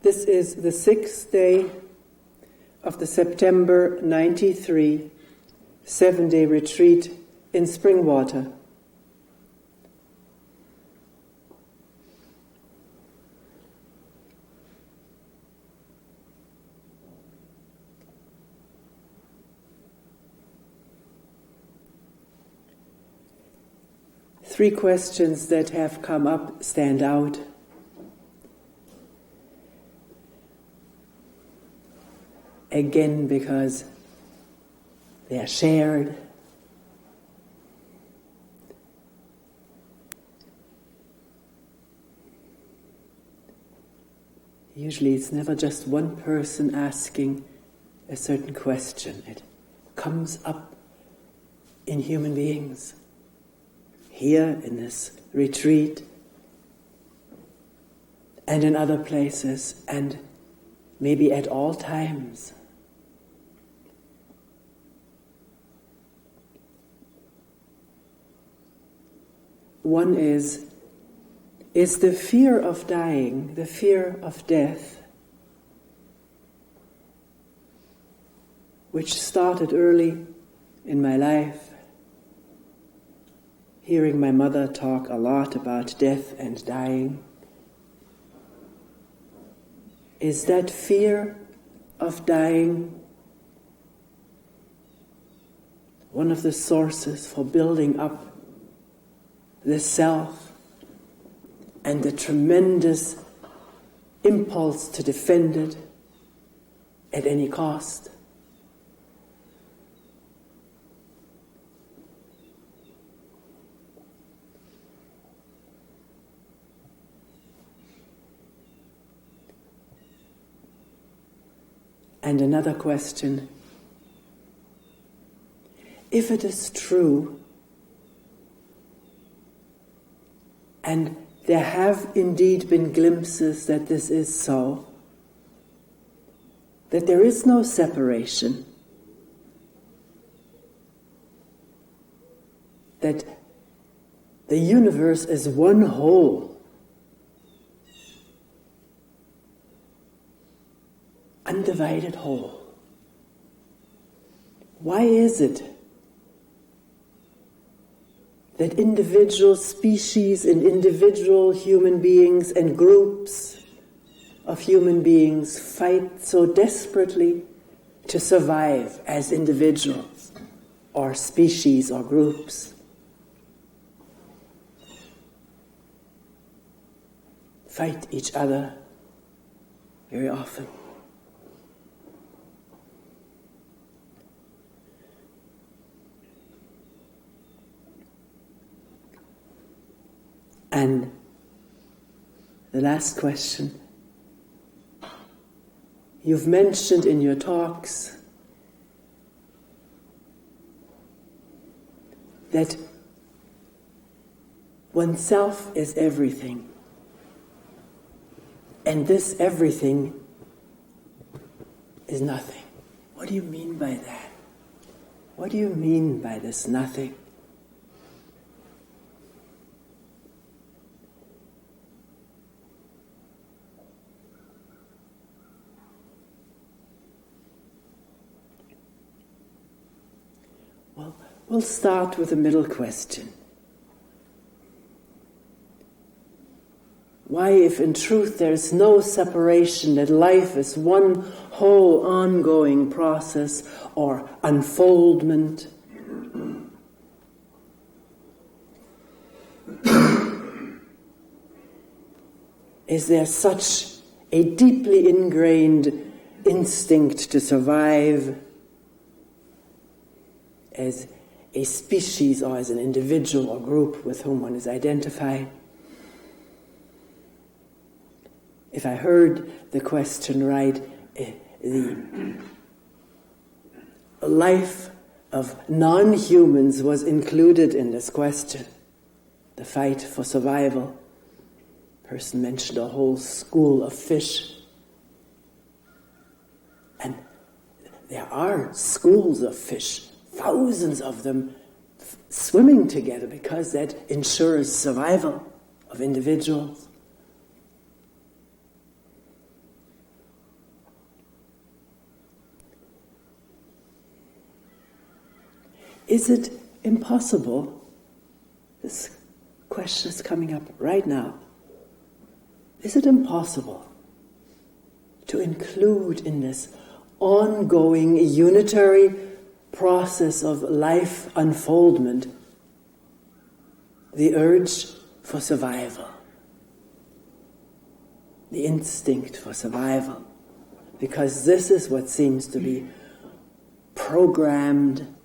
This is the 6th day of the September 93 7-day retreat in Springwater. Three questions that have come up stand out. Again, because they are shared. Usually it's never just one person asking a certain question. It comes up in human beings. Here in this retreat and in other places and maybe at all times. One is the fear of dying, the fear of death, which started early in my life, hearing my mother talk a lot about death and dying. Is that fear of dying one of the sources for building up the self and the tremendous impulse to defend it at any cost? And another question: if it is true, and there have indeed been glimpses that this is so, that there is no separation, that the universe is one whole, undivided whole. Why is it that individual species and individual human beings and groups of human beings fight so desperately to survive as individuals or species or groups? Fight each other very often. And the last question: you've mentioned in your talks that oneself is everything, and this everything is nothing. What do you mean by that? What do you mean by this nothing? We'll start with the middle question. Why, if in truth there is no separation, that life is one whole ongoing process or unfoldment, is there such a deeply ingrained instinct to survive as a species or as an individual or group with whom one is identified? If I heard the question right, the life of non-humans was included in this question, the fight for survival. The person mentioned a whole school of fish. And there are schools of fish, thousands of them swimming together, because that ensures survival of individuals. Is it impossible? This question is coming up right now. Is it impossible to include in this ongoing unitary process of life unfoldment the urge for survival, the instinct for survival? Because this is what seems to be programmed,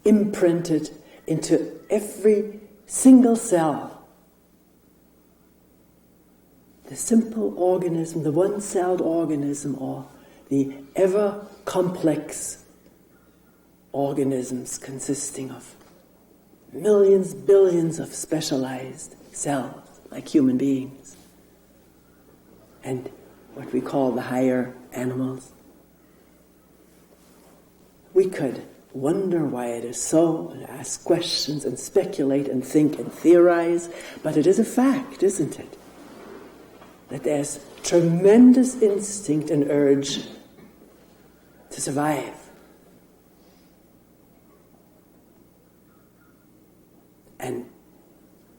imprinted into every single cell. The simple organism, the one-celled organism, or the ever-complex organisms consisting of millions, billions of specialized cells, like human beings, and what we call the higher animals. We could wonder why it is so, and ask questions and speculate and think and theorize, but it is a fact, isn't it? That there's tremendous instinct and urge to survive. And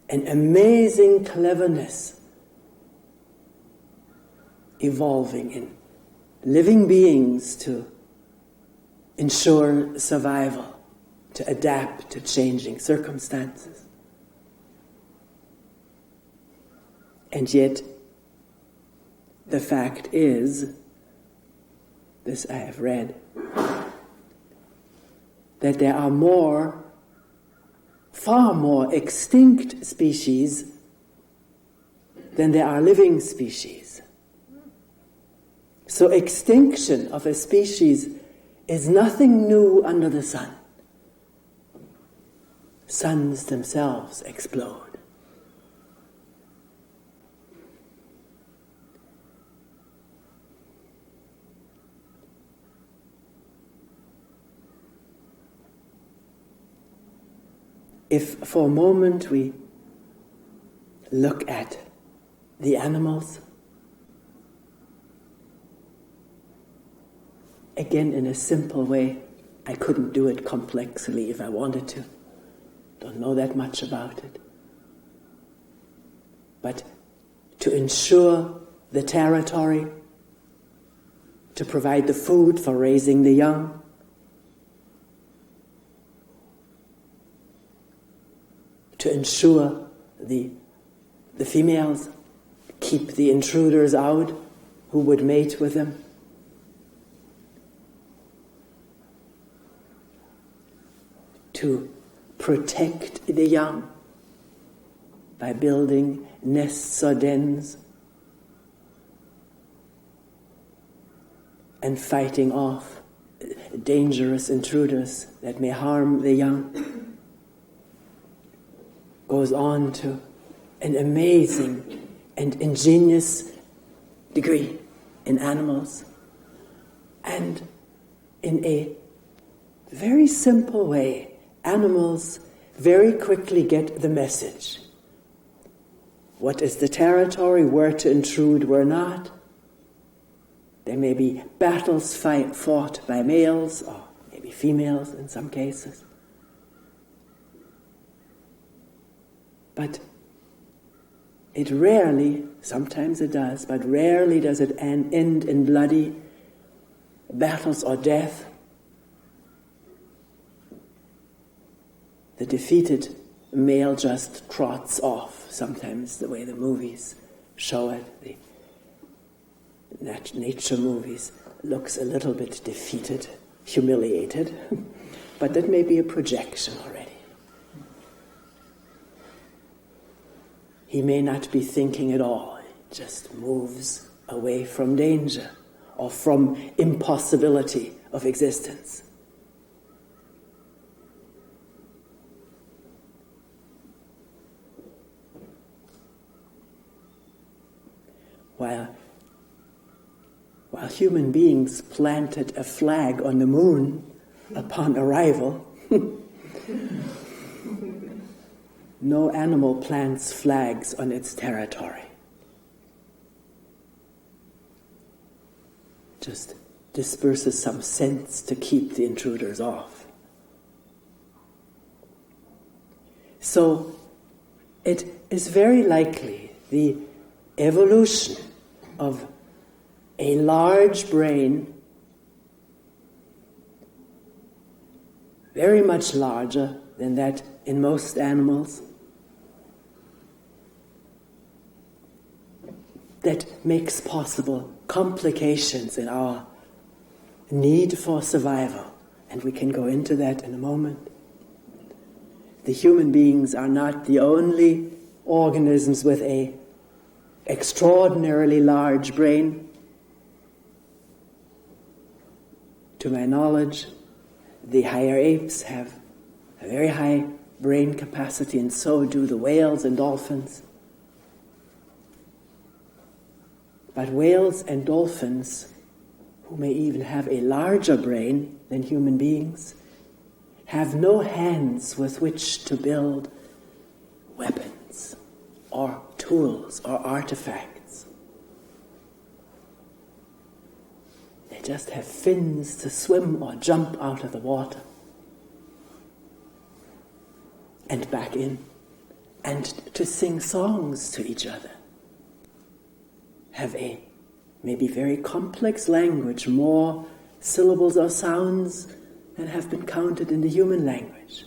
an amazing cleverness evolving in living beings to ensure survival, to adapt to changing circumstances. And yet, the fact is, this I have read, that there are far more extinct species than there are living species. So extinction of a species is nothing new under the sun. Suns themselves explode. If for a moment we look at the animals, again in a simple way, I couldn't do it complexly if I wanted to. Don't know that much about it. But to ensure the territory, to provide the food for raising the young, to ensure the females, keep the intruders out who would mate with them. To protect the young by building nests or dens and fighting off dangerous intruders that may harm the young. Goes on to an amazing and ingenious degree in animals, and in a very simple way, animals very quickly get the message. What is the territory, where to intrude, where not. There may be battles fought by males, or maybe females in some cases. But it rarely, sometimes it does, but rarely does it end in bloody battles or death. The defeated male just trots off, sometimes the way the movies show it, the nature movies, looks a little bit defeated, humiliated, but that may be a projection already. He may not be thinking at all, he just moves away from danger or from impossibility of existence. While human beings planted a flag on the moon upon arrival, no animal plants flags on its territory. Just disperses some scents to keep the intruders off. So it is very likely the evolution of a large brain, very much larger than that in most animals, that makes possible complications in our need for survival. And we can go into that in a moment. The human beings are not the only organisms with an extraordinarily large brain. To my knowledge, the higher apes have a very high brain capacity, and so do the whales and dolphins. But whales and dolphins, who may even have a larger brain than human beings, have no hands with which to build weapons or tools or artifacts. They just have fins to swim or jump out of the water and back in, and to sing songs to each other. Have a maybe very complex language, more syllables or sounds than have been counted in the human language.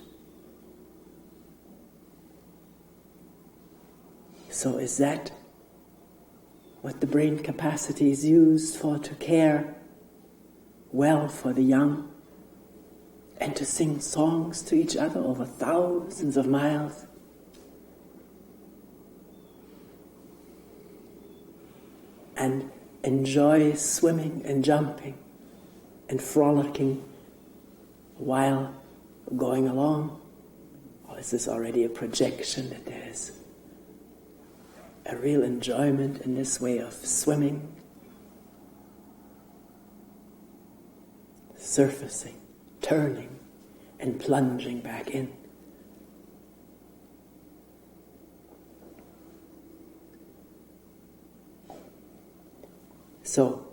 So is that what the brain capacity is used for, to care well for the young and to sing songs to each other over thousands of miles? And enjoy swimming and jumping and frolicking while going along? Or is this already a projection that there is a real enjoyment in this way of swimming, surfacing, turning, and plunging back in? So,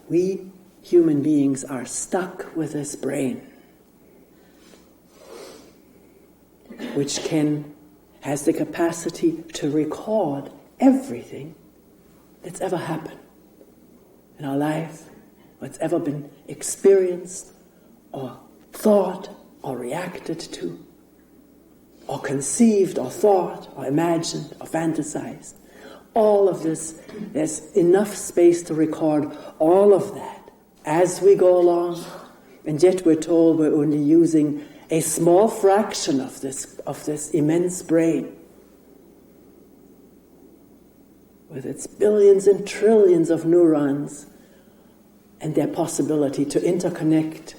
we human beings are stuck with this brain, which has the capacity to record everything that's ever happened in our life, what's ever been experienced, or thought, or reacted to, or conceived, or thought, or imagined, or fantasized. All of this, there's enough space to record all of that as we go along, and yet we're told we're only using a small fraction of this immense brain, with its billions and trillions of neurons and their possibility to interconnect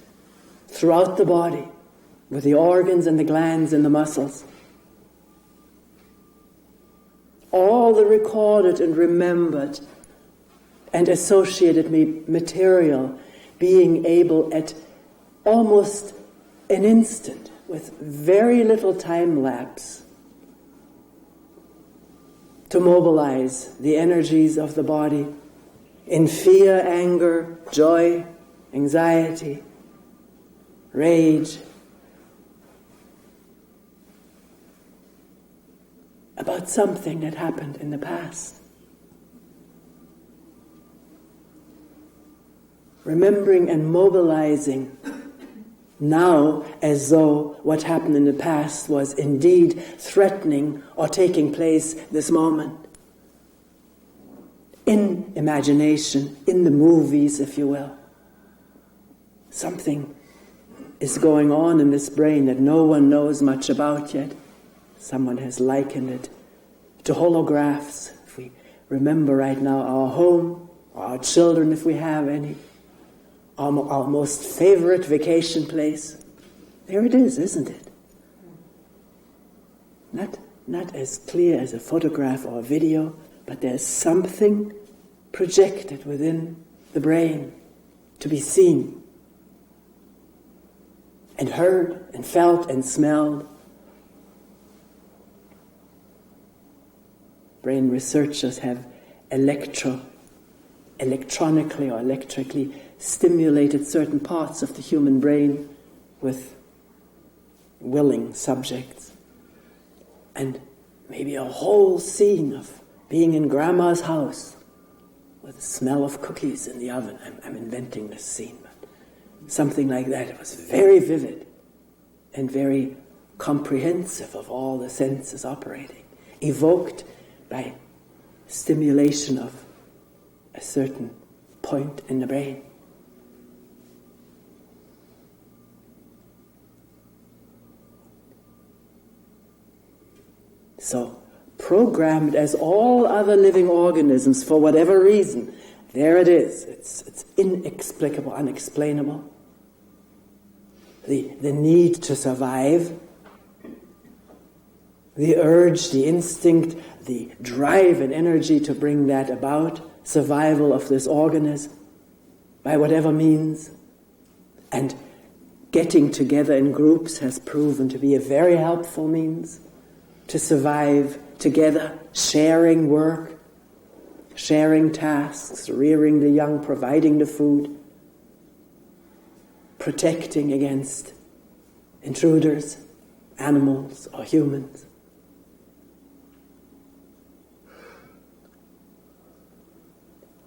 throughout the body with the organs and the glands and the muscles. All the recorded and remembered and associated material being able at almost an instant, with very little time lapse, to mobilize the energies of the body in fear, anger, joy, anxiety, rage, about something that happened in the past. Remembering and mobilizing now as though what happened in the past was indeed threatening or taking place this moment. In imagination, in the movies, if you will. Something is going on in this brain that no one knows much about yet. Someone has likened it to holographs. If we remember right now our home, or our children if we have any, our most favorite vacation place, there it is, isn't it? Not as clear as a photograph or a video, but there's something projected within the brain to be seen and heard and felt and smelled. Brain researchers have electronically or electrically stimulated certain parts of the human brain with willing subjects and maybe a whole scene of being in Grandma's house with the smell of cookies in the oven. I'm inventing this scene, but something like that. It was very vivid and very comprehensive of all the senses operating, evoked by stimulation of a certain point in the brain. So, programmed as all other living organisms for whatever reason, there it is. It's inexplicable, unexplainable. The need to survive, the urge, the instinct, the drive and energy to bring that about, survival of this organism by whatever means. And getting together in groups has proven to be a very helpful means to survive together, sharing work, sharing tasks, rearing the young, providing the food, protecting against intruders, animals or humans.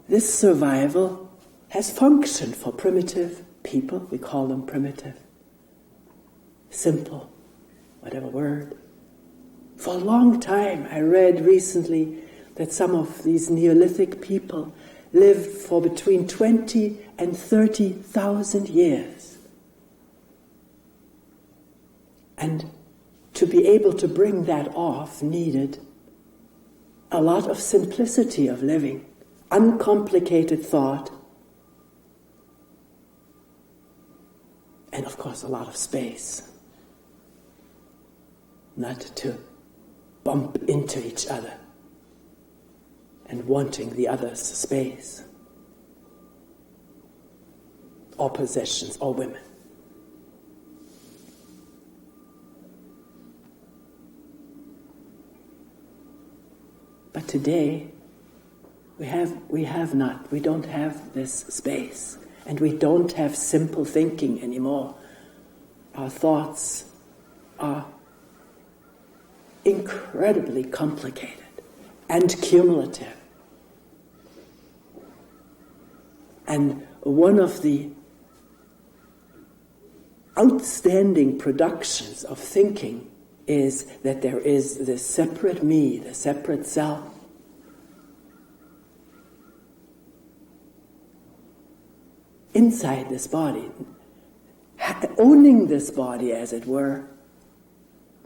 This survival has functioned for primitive people. We call them primitive, simple, whatever word. For a long time, I read recently that some of these Neolithic people lived for between 20 and 30,000 years. And to be able to bring that off needed a lot of simplicity of living, uncomplicated thought, and of course a lot of space. Not to bump into each other and wanting the other's space or possessions or women. But today we don't have this space, and we don't have simple thinking anymore. Our thoughts are incredibly complicated and cumulative. And one of the outstanding productions of thinking is that there is the separate me, the separate self. Inside this body, owning this body as it were,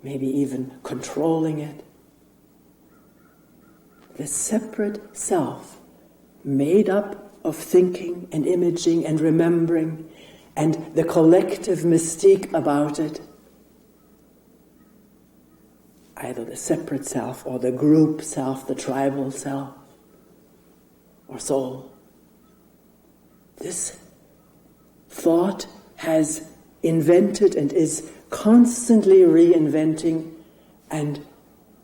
maybe even controlling it. The separate self, made up of thinking and imaging and remembering, and the collective mystique about it. Either the separate self or the group self, the tribal self, or soul. This thought has invented and is constantly reinventing and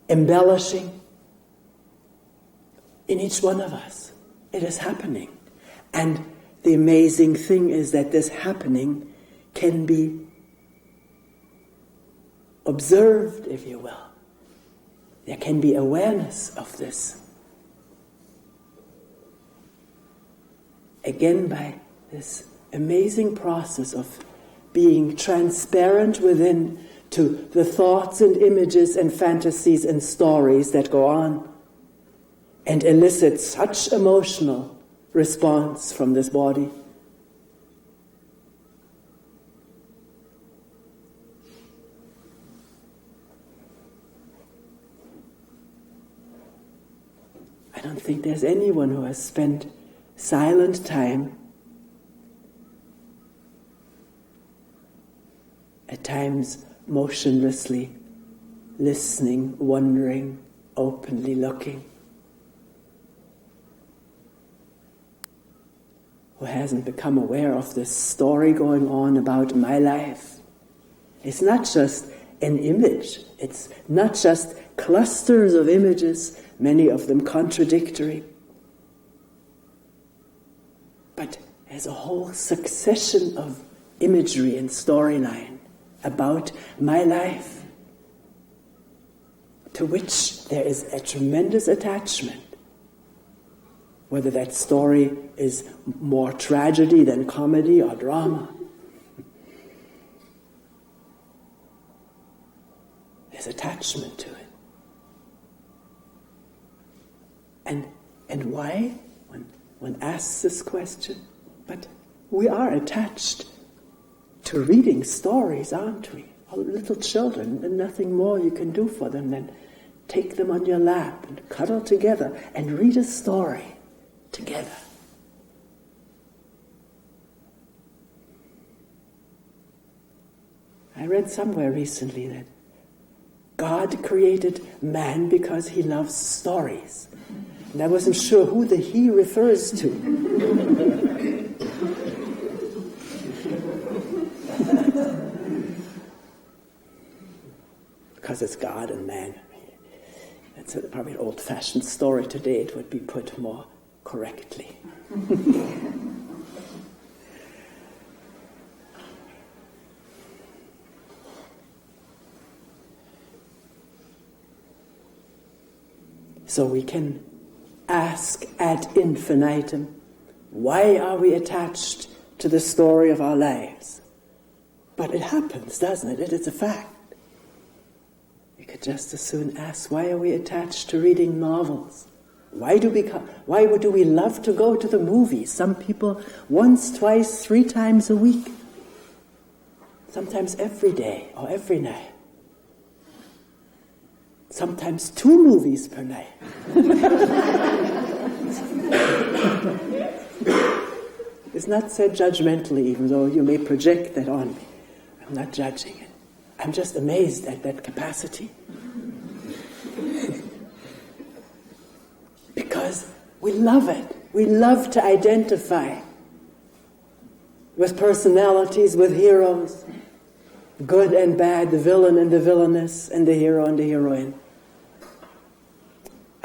embellishing in each one of us. It is happening. And the amazing thing is that this happening can be observed, if you will. There can be awareness of this. Again, by this amazing process of being transparent within to the thoughts and images and fantasies and stories that go on and elicit such emotional response from this body. I don't think there's anyone who has spent silent time, at times motionlessly, listening, wondering, openly looking, who hasn't become aware of this story going on about my life. It's not just an image, it's not just clusters of images, many of them contradictory, but there's a whole succession of imagery and storyline about my life, to which there is a tremendous attachment. Whether that story is more tragedy than comedy or drama. There's attachment to it. And why? One asks this question, but we are attached to reading stories, aren't we? Little children, and nothing more you can do for them than take them on your lap and cuddle together and read a story together. I read somewhere recently that God created man because he loves stories. And I wasn't sure who the he refers to. Because it's God and man. That's probably an old-fashioned story today. It would be put more correctly. So we can ask ad infinitum, why are we attached to the story of our lives? But it happens, doesn't it? It's a fact. We could just as soon ask, why are we attached to reading novels? Why do we love to go to the movies? Some people once, twice, 3 times a week. Sometimes every day or every night. Sometimes 2 movies per night. It's not said judgmentally, even though you may project that on me. I'm not judging it. I'm just amazed at that capacity. Because we love it. We love to identify with personalities, with heroes, good and bad, the villain and the villainess, and the hero and the heroine.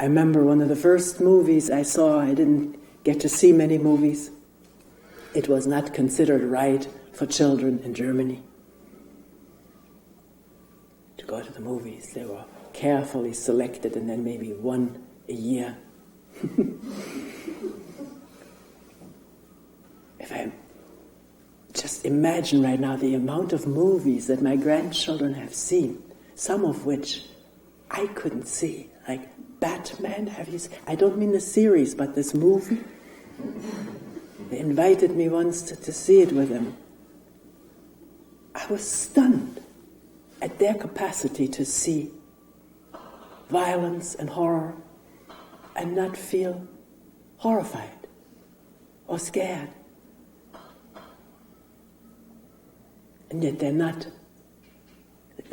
I remember one of the first movies I saw. I didn't get to see many movies. It was not considered right for children in Germany to go to the movies. They were carefully selected, and then maybe one a year. If I just imagine right now the amount of movies that my grandchildren have seen, some of which I couldn't see, like Batman. I don't mean the series, but this movie. They invited me once to see it with them. I was stunned at their capacity to see violence and horror and not feel horrified or scared. And yet they're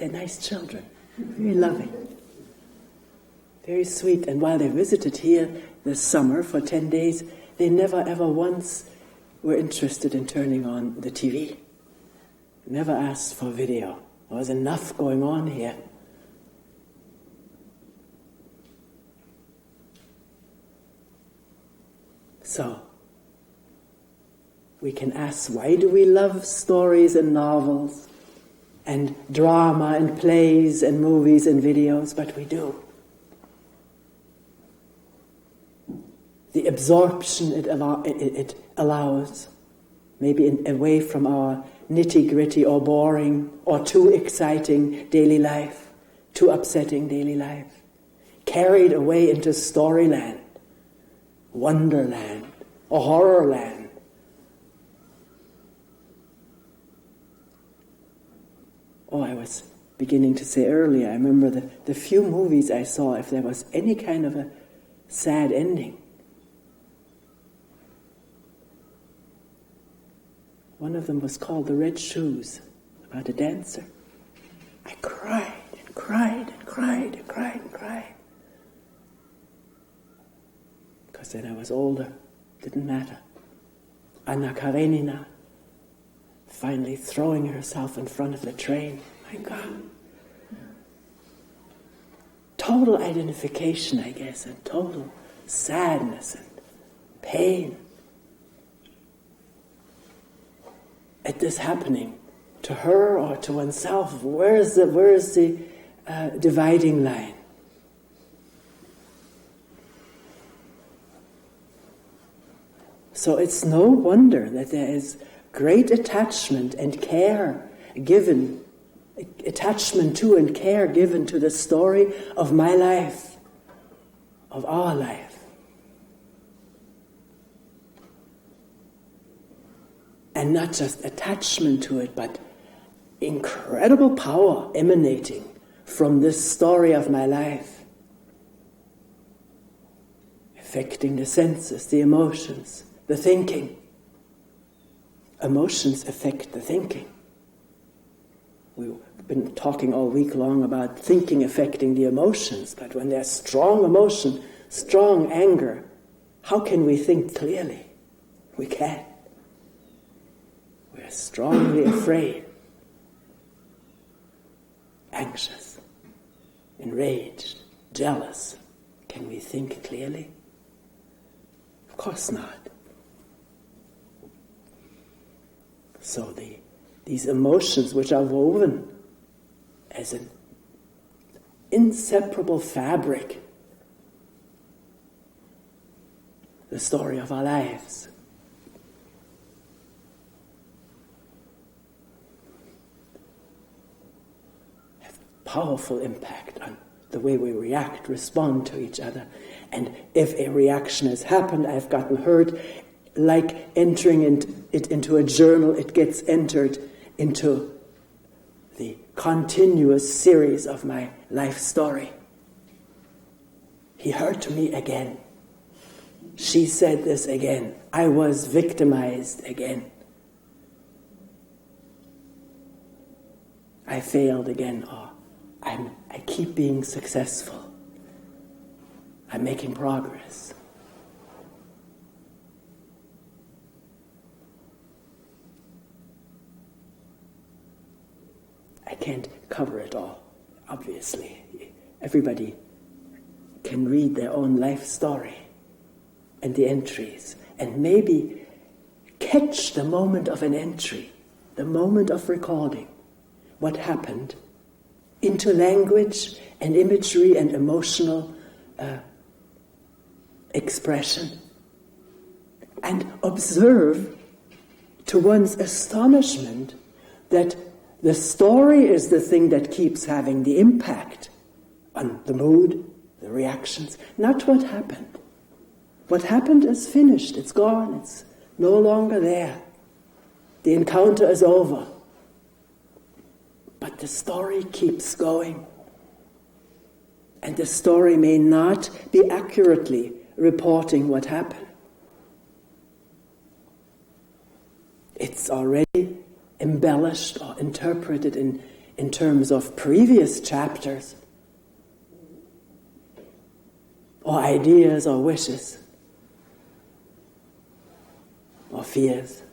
nice children, very loving, very sweet. And while they visited here this summer for 10 days, they never ever once were interested in turning on the TV. Never asked for video. There was enough going on here. So, we can ask, why do we love stories and novels and drama and plays and movies and videos? But we do. The absorption it allows, maybe away from our nitty-gritty or boring or too exciting daily life, too upsetting daily life, carried away into storyland, wonderland, or horrorland. Oh, I was beginning to say earlier, I remember the few movies I saw, if there was any kind of a sad ending. One of them was called The Red Shoes, about a dancer. I cried and cried and cried and cried and cried. Because then I was older. Didn't matter. Anna Karenina finally throwing herself in front of the train. My God. Total identification, I guess, and total sadness and pain at this happening to her or to oneself. Where is the dividing line? So it's no wonder that there is great attachment and care given, attachment to and care given to the story of my life, of our life. And not just attachment to it, but incredible power emanating from this story of my life, affecting the senses, the emotions, the thinking. Emotions affect the thinking. We've been talking all week long about thinking affecting the emotions, but when there's strong emotion, strong anger, how can we think clearly? We can't. We're strongly afraid, anxious, enraged, jealous. Can we think clearly? Of course not. So these emotions which are woven as an inseparable fabric, the story of our lives, have powerful impact on the way we react, respond to each other. And if a reaction has happened, I've gotten hurt, like entering it into a journal, it gets entered into the continuous series of my life story. He hurt me again. She said this again. I was victimized again. I failed again, or I keep being successful. I'm making progress. I can't cover it all, obviously. Everybody can read their own life story and the entries, and maybe catch the moment of an entry, the moment of recording, what happened, into language and imagery and emotional expression, and observe to one's astonishment that the story is the thing that keeps having the impact on the mood, the reactions, not what happened. What happened is finished, it's gone, it's no longer there. The encounter is over. But the story keeps going. And the story may not be accurately reporting what happened. It's already embellished or interpreted in terms of previous chapters, or ideas or wishes, or fears.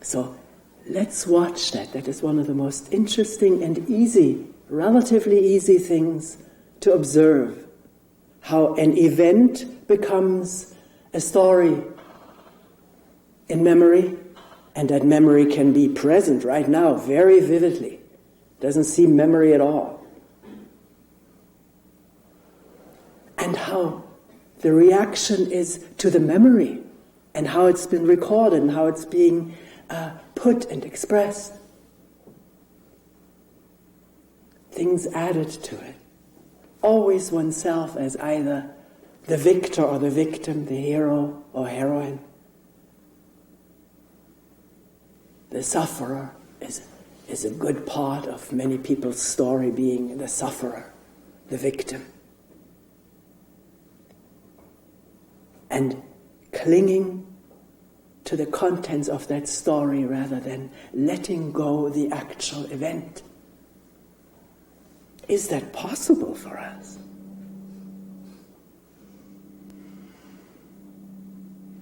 So let's watch that. That is one of the most interesting and easy, relatively easy things to observe. How an event becomes a story in memory, and that memory can be present right now very vividly. Doesn't seem memory at all. And how the reaction is to the memory, and how it's been recorded, and how it's being put and expressed. Things added to it. Always oneself as either the victor or the victim, the hero or heroine. The sufferer is a good part of many people's story, being the sufferer, the victim. And clinging to the contents of that story rather than letting go the actual event. Is that possible for us?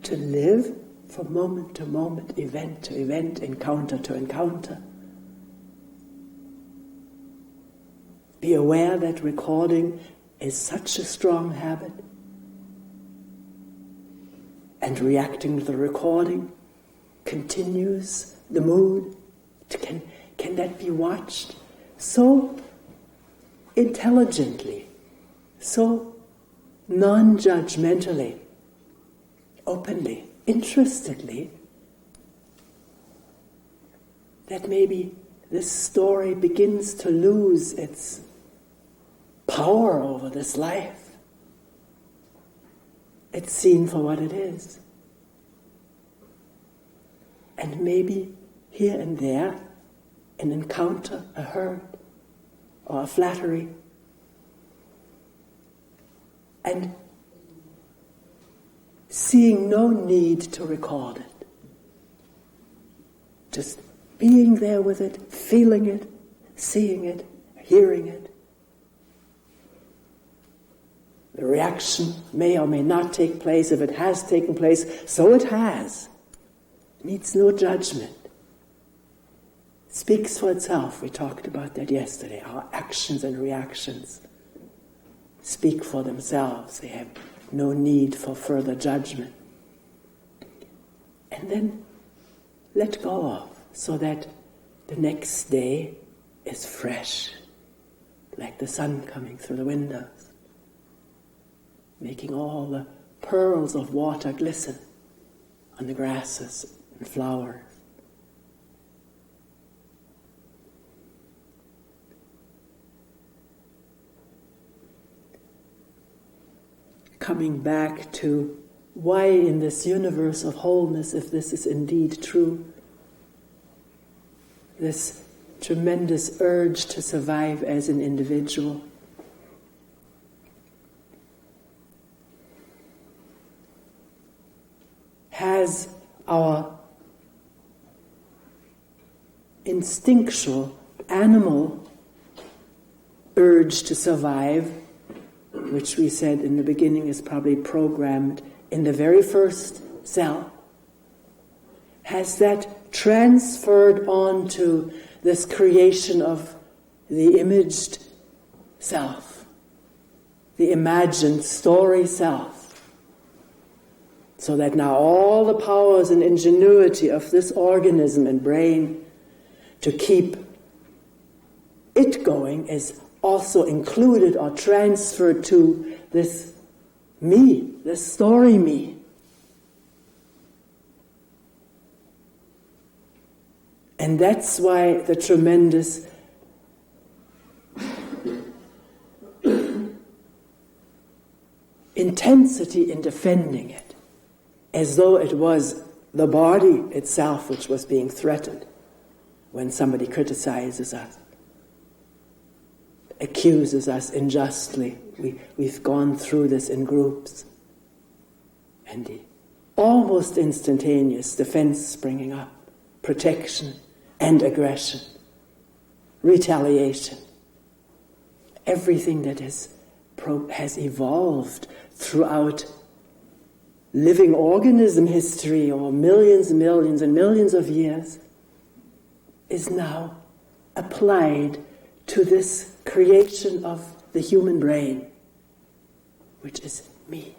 To live from moment to moment, event to event, encounter to encounter. Be aware that recording is such a strong habit. And reacting to the recording continues the mood. Can that be watched so intelligently, so non-judgmentally, openly? interestedly that maybe this story begins to lose its power over this life. It's seen for what it is. And maybe here and there, an encounter, a hurt, or a flattery. And seeing no need to record it. Just being there with it, feeling it, seeing it, hearing it. The reaction may or may not take place. If it has taken place, so it has. It needs no judgment. It speaks for itself. We talked about that yesterday. Our actions and reactions speak for themselves. They have no need for further judgment. And then let go of, so that the next day is fresh, like the sun coming through the windows, making all the pearls of water glisten on the grasses and flowers. Coming back to why in this universe of wholeness, if this is indeed true, this tremendous urge to survive as an individual, has our instinctual animal urge to survive, which we said in the beginning is probably programmed in the very first cell, has that transferred onto this creation of the imaged self, the imagined story self, so that now all the powers and ingenuity of this organism and brain to keep it going is also included or transferred to this me, this story me. And that's why the tremendous intensity in defending it, as though it was the body itself which was being threatened when somebody criticizes us, accuses us unjustly. We've gone through this in groups. And the almost instantaneous defense springing up, protection and aggression, retaliation, everything that has evolved throughout living organism history over millions and millions and millions of years is now applied to this creation of the human brain, which is me,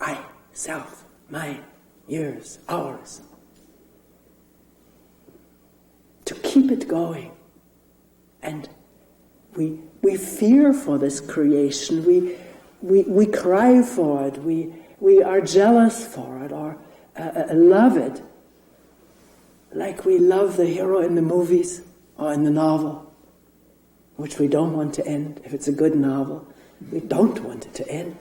I, self, mine, yours, ours. To keep it going. And we fear for this creation, we cry for it, we are jealous for it, or love it, like we love the hero in the movies or in the novel, which we don't want to end. If it's a good novel, we don't want it to end.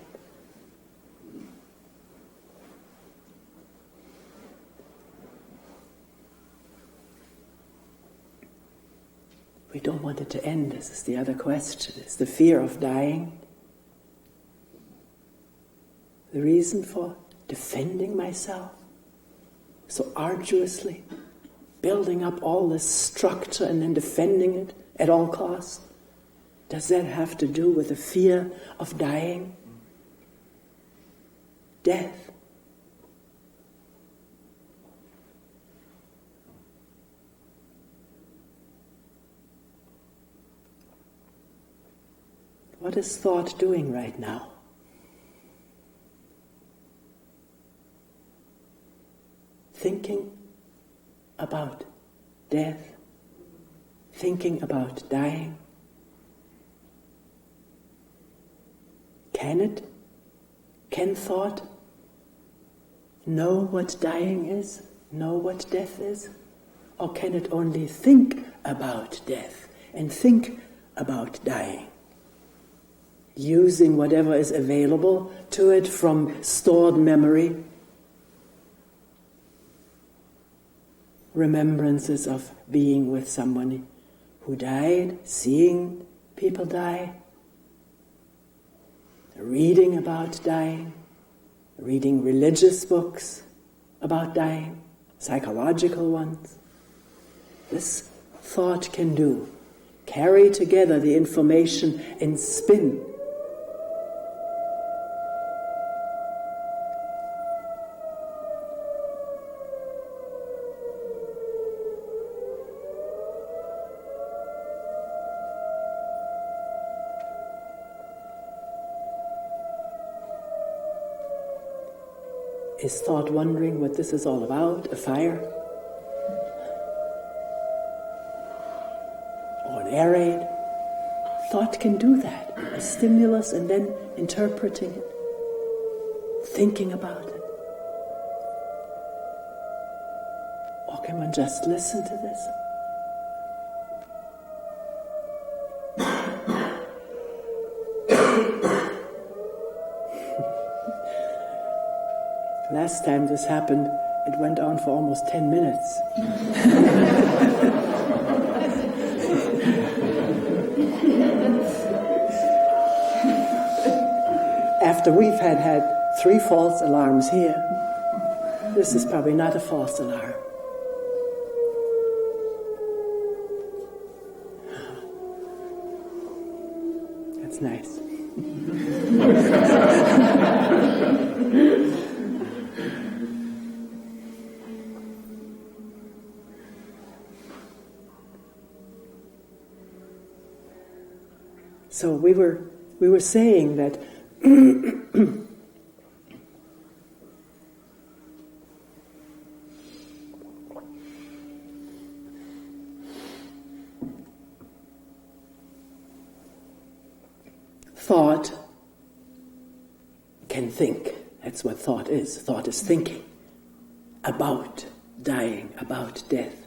We don't want it to end. This is the other question. Is the fear of dying the reason for defending myself so arduously, building up all this structure and then defending it at all costs? Does that have to do with the fear of dying? Death. What is thought doing right now? Thinking about death, thinking about dying. Can thought know what dying is? Know what death is? Or can it only think about death and think about dying, using whatever is available to it from stored memory, remembrances of being with someone who died, seeing people die, reading about dying, reading religious books about dying, psychological ones. This thought can do. Carry together the information and spin. Is thought wondering what this is all about? A fire? Or an air raid? Thought can do that. A stimulus and then interpreting it, thinking about it. Or can one just listen to this? Last time this happened, it went on for almost 10 minutes. After we've had 3 false alarms here, this is probably not a false alarm. That's nice. So we were saying that thought can think. That's what thought is. Thought is thinking about dying, about death.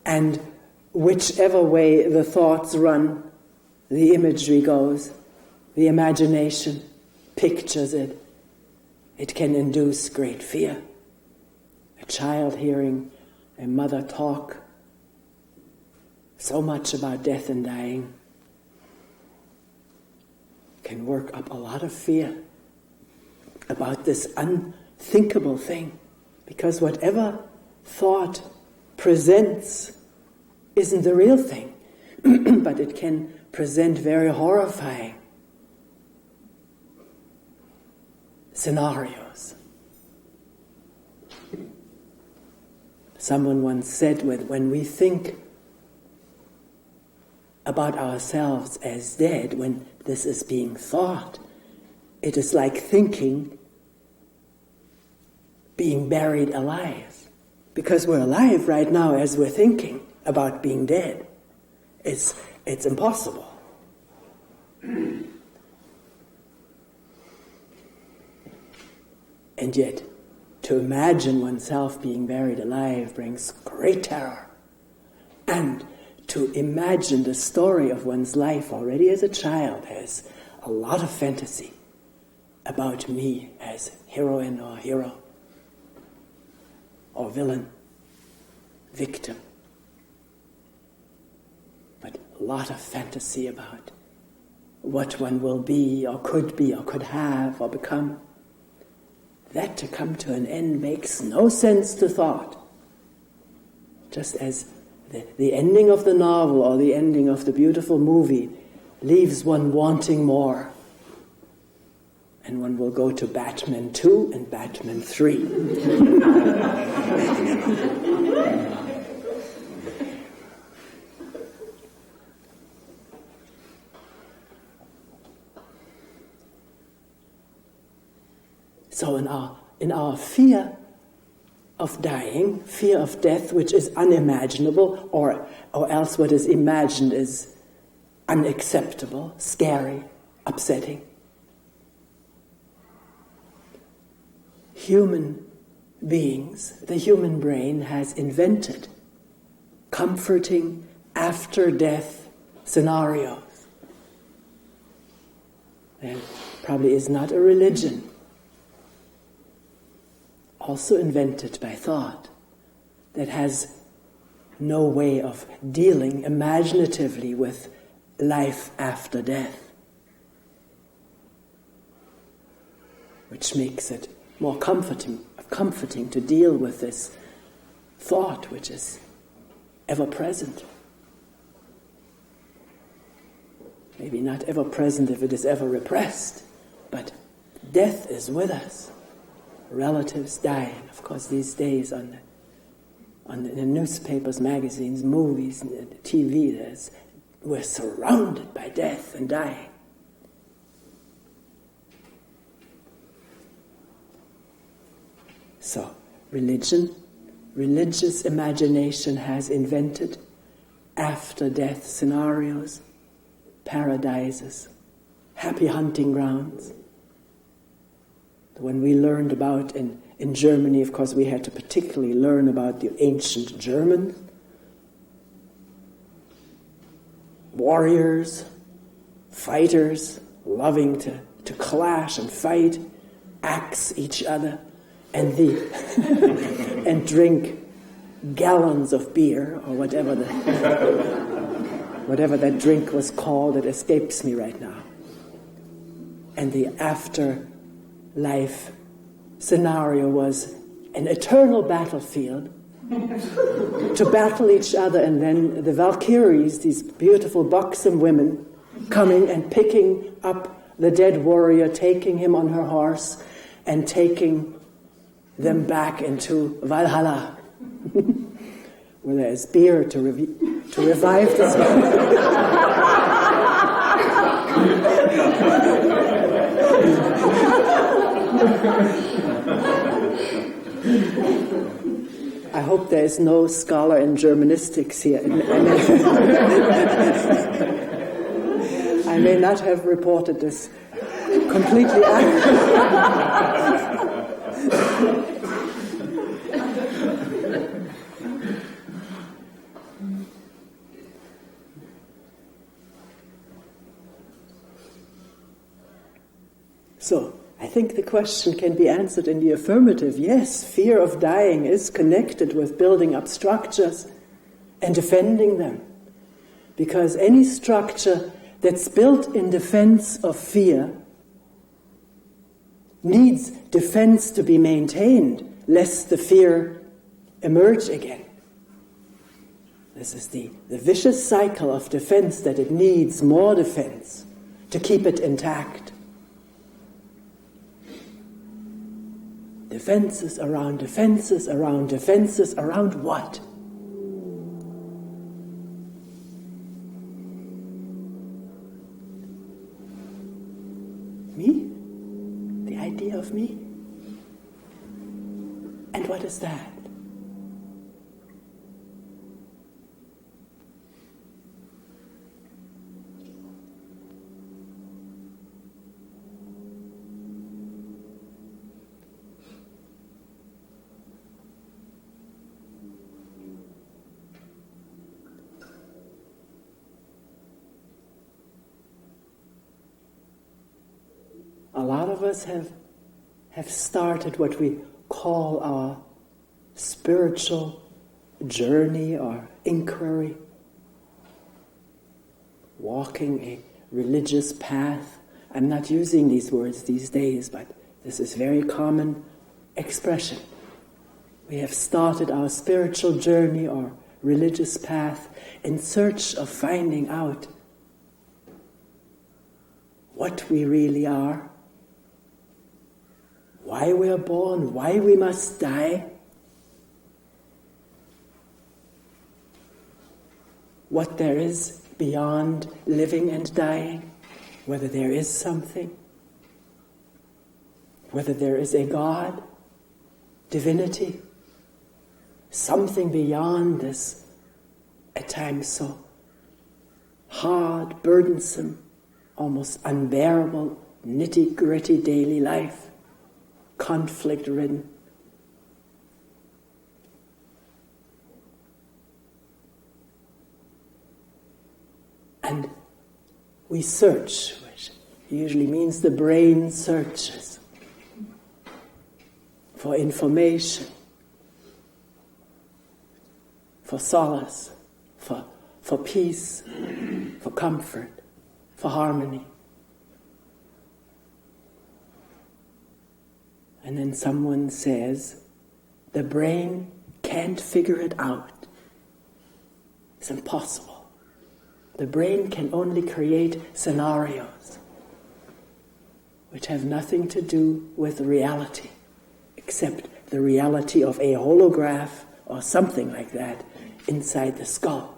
And whichever way the thoughts run, the imagery goes, the imagination pictures it. It can induce great fear. A child hearing a mother talk so much about death and dying can work up a lot of fear about this unthinkable thing, because whatever thought presents isn't the real thing, but it can present very horrifying scenarios. Someone once said, when we think about ourselves as dead, when this is being thought, it is like thinking being buried alive. Because we're alive right now as we're thinking about being dead. It's impossible. And yet, to imagine oneself being buried alive brings great terror. And to imagine the story of one's life already as a child has a lot of fantasy about me as heroine or hero, or villain, victim. But a lot of fantasy about what one will be or could have or become. That to come to an end makes no sense to thought. Just as the ending of the novel or the ending of the beautiful movie leaves one wanting more. And one will go to Batman 2 and Batman 3. So in our fear of dying, fear of death, which is unimaginable, or else what is imagined is unacceptable, scary, upsetting. Human beings, the human brain has invented comforting after-death scenarios. There probably is not a religion, also invented by thought, that has no way of dealing imaginatively with life after death, which makes it more comforting to deal with this thought which is ever present. Maybe not ever present if it is ever repressed, but death is with us. Relatives dying, of course, these days in the newspapers, magazines, movies, TV, we're surrounded by death and dying. So, religious imagination has invented after-death scenarios, paradises, happy hunting grounds. When we learned about in Germany, of course, we had to particularly learn about the ancient Germans, warriors, fighters, loving to clash and fight, axe each other, and and drink gallons of beer or whatever that drink was called. It escapes me right now. And the afterlife scenario was an eternal battlefield to battle each other, and then the Valkyries, these beautiful buxom women, coming and picking up the dead warrior, taking him on her horse, and taking them back into Valhalla, where there is beer to revive the spirit. I hope there is no scholar in Germanistics here. I may not have reported this completely accurately. So, I think the question can be answered in the affirmative. Yes, fear of dying is connected with building up structures and defending them. Because any structure that's built in defense of fear needs defense to be maintained, lest the fear emerge again. This is the vicious cycle of defense, that it needs more defense to keep it intact. Defenses around defenses around defenses around what? Me? The idea of me? And what is that? A lot of us have started what we call our spiritual journey or inquiry, walking a religious path. I'm not using these words these days, but this is very common expression. We have started our spiritual journey or religious path in search of finding out what we really are, why we are born, why we must die, what there is beyond living and dying, whether there is something, whether there is a God, divinity, something beyond this, at times so hard, burdensome, almost unbearable, nitty-gritty daily life, conflict-ridden. And we search, which usually means the brain searches for information, for solace, for peace, for comfort, for harmony. And then someone says, the brain can't figure it out. It's impossible. The brain can only create scenarios which have nothing to do with reality, except the reality of a holograph or something like that inside the skull.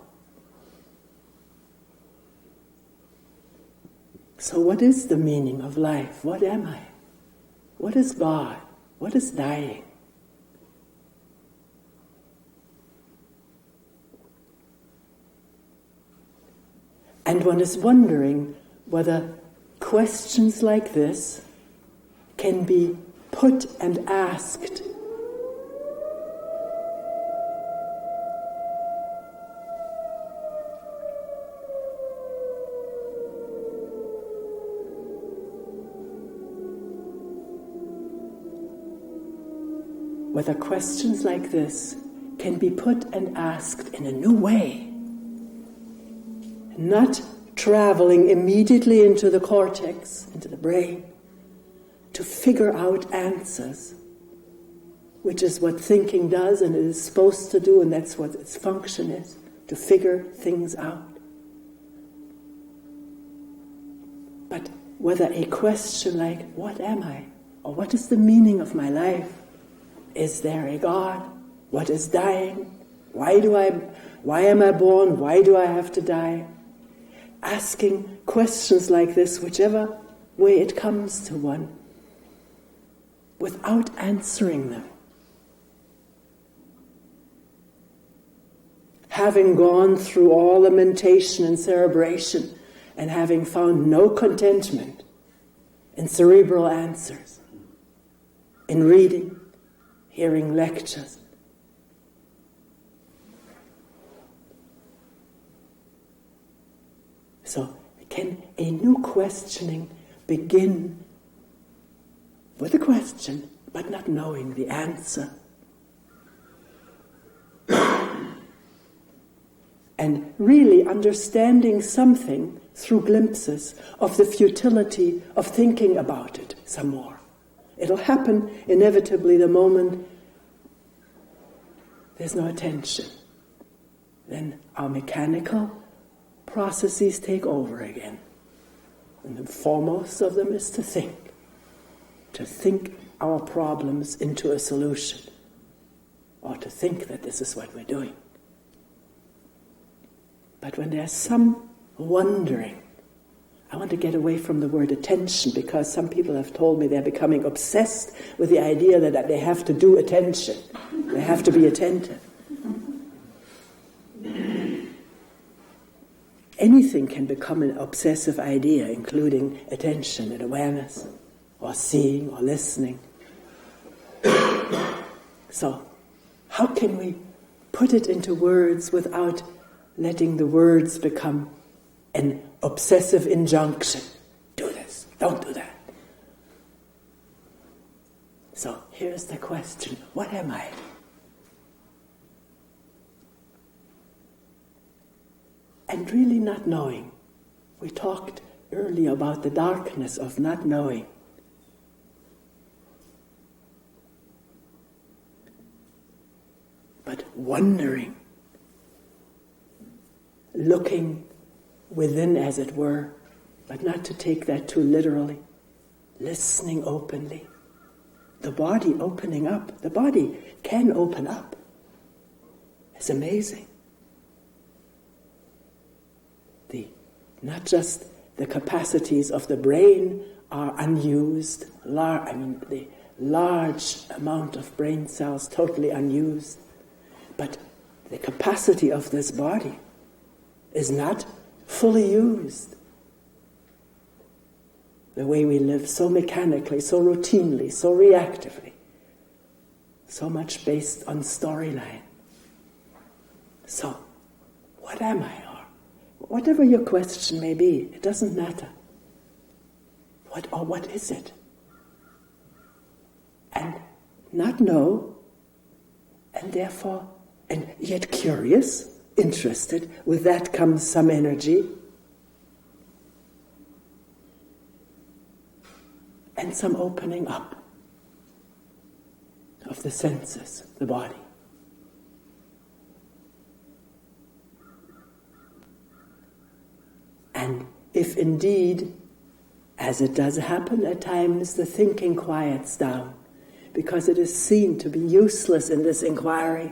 So what is the meaning of life? What am I? What is God? What is dying? And one is wondering whether questions like this can be put and asked whether questions like this can be put and asked in a new way, not traveling immediately into the cortex, into the brain, to figure out answers, which is what thinking does and it is supposed to do, and that's what its function is, to figure things out. But whether a question like, what am I? Or what is the meaning of my life? Is there a God? What is dying? Why am I born? Why do I have to die? Asking questions like this, whichever way it comes to one, without answering them. Having gone through all lamentation and cerebration and having found no contentment in cerebral answers, in reading, hearing lectures. So, can a new questioning begin with a question, but not knowing the answer? And really understanding something through glimpses of the futility of thinking about it some more. It'll happen inevitably the moment there's no attention. Then our mechanical processes take over again. And the foremost of them is to think our problems into a solution, or to think that this is what we're doing. But when there's some wondering, I want to get away from the word attention, because some people have told me they're becoming obsessed with the idea that they have to do attention. They have to be attentive. Anything can become an obsessive idea, including attention and awareness, or seeing or listening. So, how can we put it into words without letting the words become an obsessive injunction? Do this, don't do that. So, here's the question, what am I? And really not knowing. We talked earlier about the darkness of not knowing. But wondering, looking within, as it were, but not to take that too literally, listening openly. The body opening up. The body can open up. It's amazing. Not just the capacities of the brain are unused, the large amount of brain cells totally unused, but the capacity of this body is not fully used. the way we live, so mechanically, so routinely, so reactively, so much based on storyline. So, what am I? Or whatever your question may be, it doesn't matter. What is it? And not know, and therefore, and yet curious, interested, with that comes some energy, and some opening up of the senses, the body. And if indeed, as it does happen at times, the thinking quiets down, because it is seen to be useless in this inquiry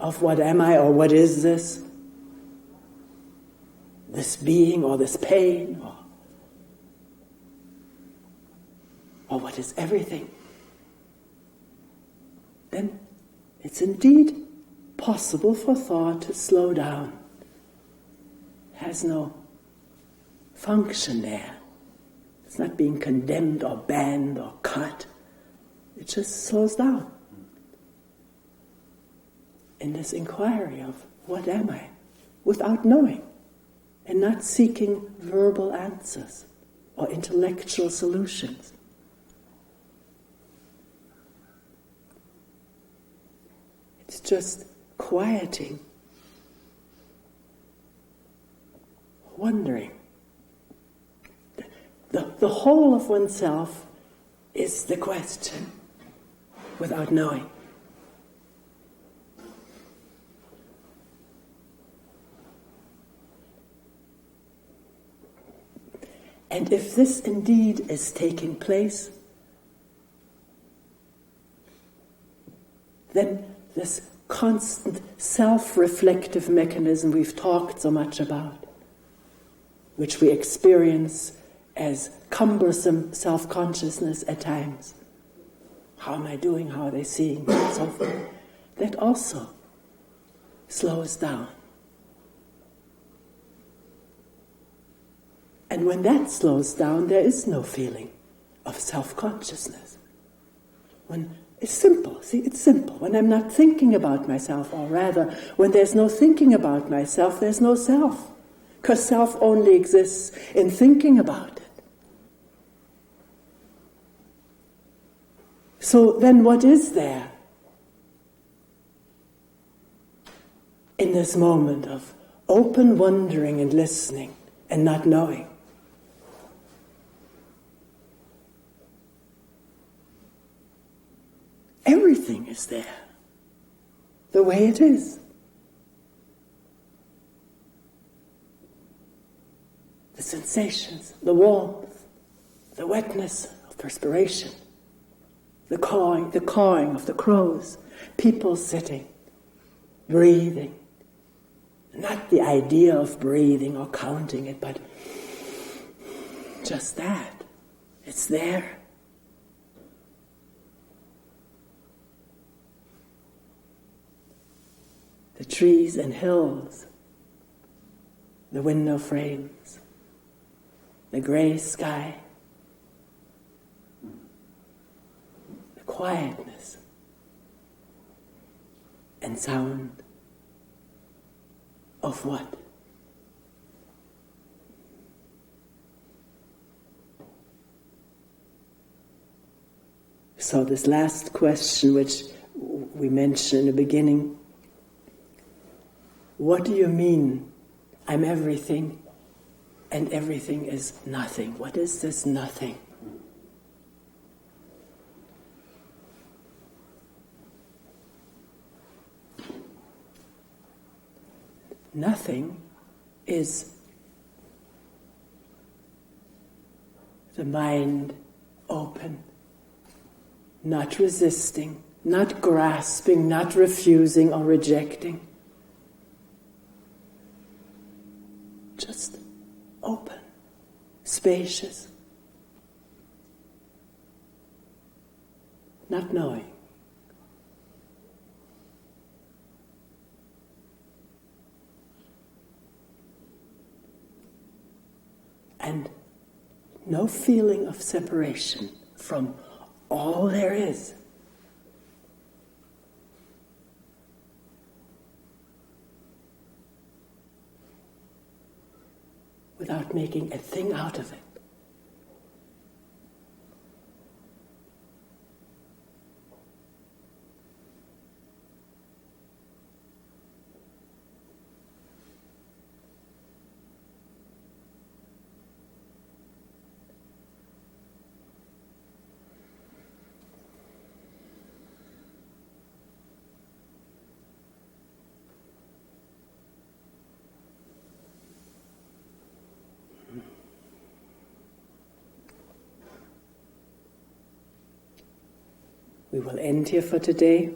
of what am I, or what is this being, or this pain, or what is everything, then it's indeed possible for thought to slow down. It has no function there. It's not being condemned or banned or cut. It just slows down in this inquiry of what am I, without knowing, and not seeking verbal answers or intellectual solutions. It's just quieting, wondering. The whole of oneself is the question, without knowing. And if this indeed is taking place, then this constant self-reflective mechanism we've talked so much about, which we experience as cumbersome self-consciousness at times. How am I doing? How are they seeing me? And so forth. That also slows down. And when that slows down, there is no feeling of self-consciousness. When it's simple, see, it's simple. When I'm not thinking about myself, or rather, when there's no thinking about myself, there's no self. Because self only exists in thinking about it. So then what is there in this moment of open wondering and listening and not knowing? Everything is there, the way it is. The sensations, the warmth, the wetness of perspiration, the cawing of the crows, people sitting, breathing. Not the idea of breathing or counting it, but just that. It's there. The trees and hills, the window frames, the gray sky, the quietness and sound of what? So this last question, which we mentioned in the beginning, what do you mean I'm everything and everything is nothing? What is this nothing? Nothing is the mind open, not resisting, not grasping, not refusing or rejecting. Just open, spacious, not knowing. And no feeling of separation from all there is. Without making a thing out of it. We will end here for today.